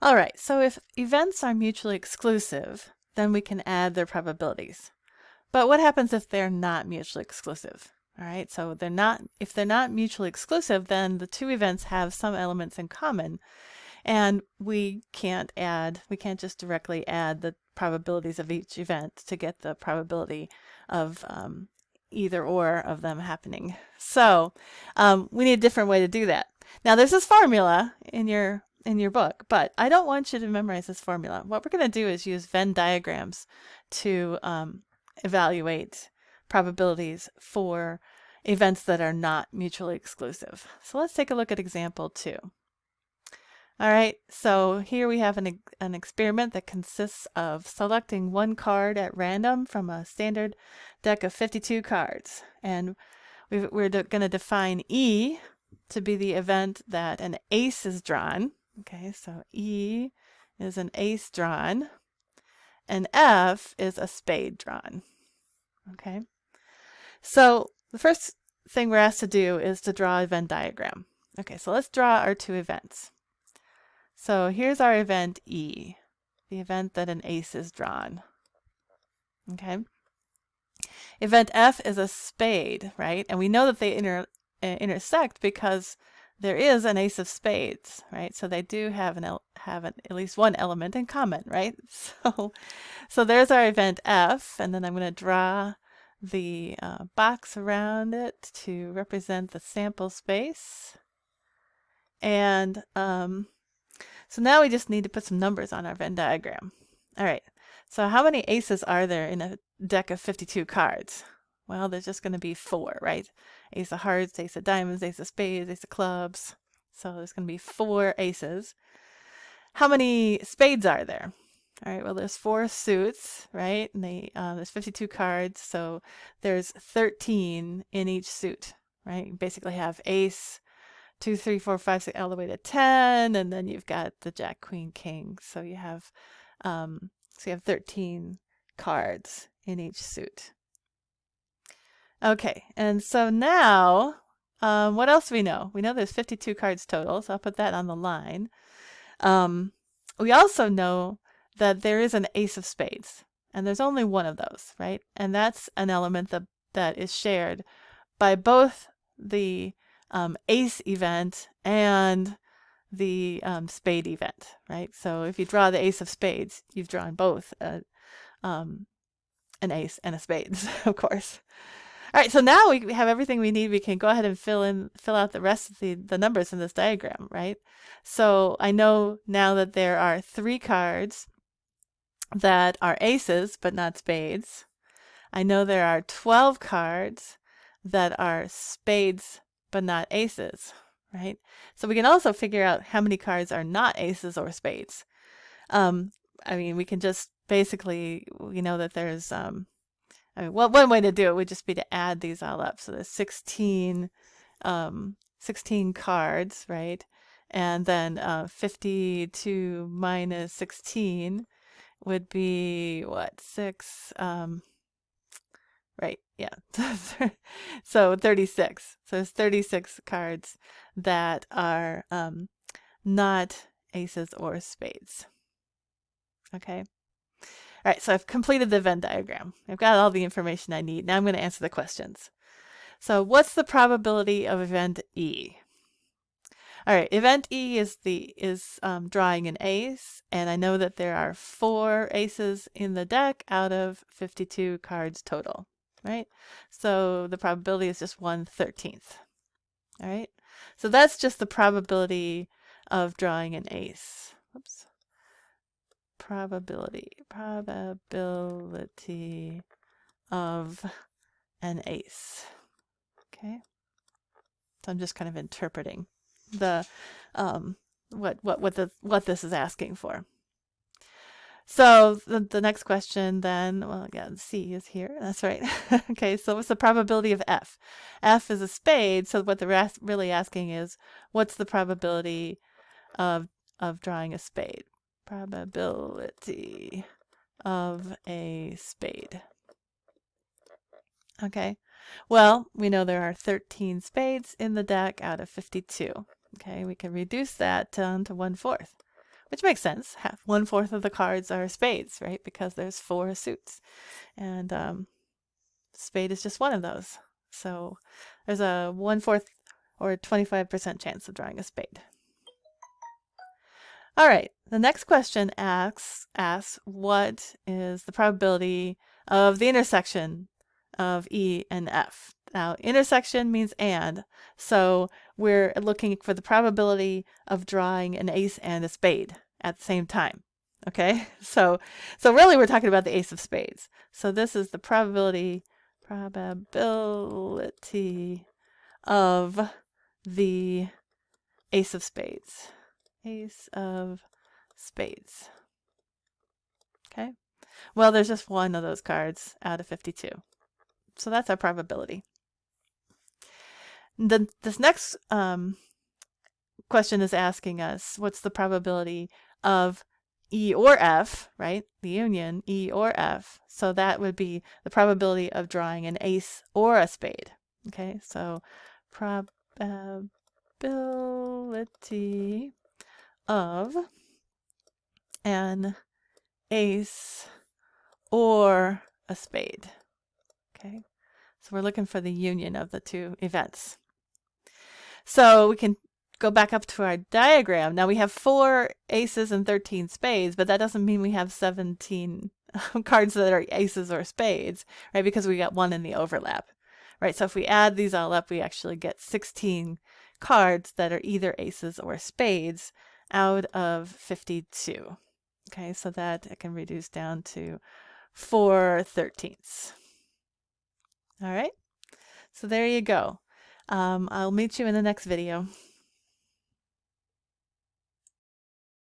All right, so if events are mutually exclusive, then we can add their probabilities. But what happens if they're not mutually exclusive? All right, so if they're not mutually exclusive, then the two events have some elements in common, and we can't just directly add the probabilities of each event to get the probability of either or of them happening. So we need a different way to do that. Now there's this formula in your book, but I don't want you to memorize this formula. What we're going to do is use Venn diagrams to evaluate probabilities for events that are not mutually exclusive. So let's take a look at example 2. All right, so here we have an experiment that consists of selecting one card at random from a standard deck of 52 cards. And we're going to define E to be the event that an ace is drawn. Okay, so E is an ace drawn, and F is a spade drawn. Okay, so the first thing we're asked to do is to draw a Venn diagram. Okay, so let's draw our two events. So here's our event E, the event that an ace is drawn. Okay. Event F is a spade, right? And we know that they intersect because there is an ace of spades, right? So they do have at least one element in common, right? So there's our event F, and then I'm going to draw the box around it to represent the sample space. And so now we just need to put some numbers on our Venn diagram. All right, so how many aces are there in a deck of 52 cards? Well, there's just going to be 4, right? Ace of hearts, ace of diamonds, ace of spades, ace of clubs. So there's going to be 4 aces. How many spades are there? All right, well, there's 4 suits, right? And there's 52 cards, so there's 13 in each suit, right? You basically have ace, 2, 3, 4, 5, 6, all the way to 10, and then you've got the Jack, Queen, King. So you have 13 cards in each suit. Okay, and so now, what else do we know? We know there's 52 cards total, so I'll put that on the line. We also know that there is an ace of spades, and there's only one of those, right? And that's an element that is shared by both the ace event and the spade event, right? So if you draw the ace of spades, you've drawn both an ace and a spades, of course. All right, so now we have everything we need. We can go ahead and fill out the rest of the numbers in this diagram, right? So I know now that there are 3 cards that are aces but not spades. I know there are 12 cards that are spades but not aces, right? So we can also figure out how many cards are not aces or spades. I mean, we can just basically, we know that there's, one way to do it would just be to add these all up. So there's 16 cards, right? And then 52 minus 16 would be what? 6, right, yeah. So 36. So there's 36 cards that are not aces or spades. Okay. All right, so I've completed the Venn diagram. I've got all the information I need. Now I'm going to answer the questions. So what's the probability of event E? All right, event E is drawing an ace, and I know that there are 4 aces in the deck out of 52 cards total, right? So the probability is just 1/13. All right, so that's just the probability of drawing an ace. Oops. Probability of an ace. Okay, so I'm just kind of interpreting the what this is asking for. So the next question then, well, yeah, C is here. That's right. Okay, so what's the probability of F? F is a spade, so what they're really asking is, what's the probability of drawing a spade? Probability of a spade. Okay, well, we know there are 13 spades in the deck out of 52. Okay, we can reduce that down to 1/4. which makes sense. 1/4 of the cards are spades, right? Because there's 4 suits. And spade is just one of those. So there's a 1/4 or 25% chance of drawing a spade. All right, the next question asks what is the probability of the intersection of E and F? Now, intersection means and, so we're looking for the probability of drawing an ace and a spade at the same time. Okay, so really we're talking about the ace of spades. So this is the probability of the ace of spades. Ace of spades. Okay, well, there's just one of those cards out of 52. So that's our probability. Then this next question is asking us what's the probability of E or F, right? The union, E or F. So that would be the probability of drawing an ace or a spade. Okay, so probability of an ace or a spade. Okay, so we're looking for the union of the two events. So we can go back up to our diagram. Now we have 4 aces and 13 spades, but that doesn't mean we have 17 cards that are aces or spades, right? Because we got 1 in the overlap, right? So if we add these all up, we actually get 16 cards that are either aces or spades out of 52. Okay, so that I can reduce down to 4/13. All right, so there you go. I'll meet you in the next video.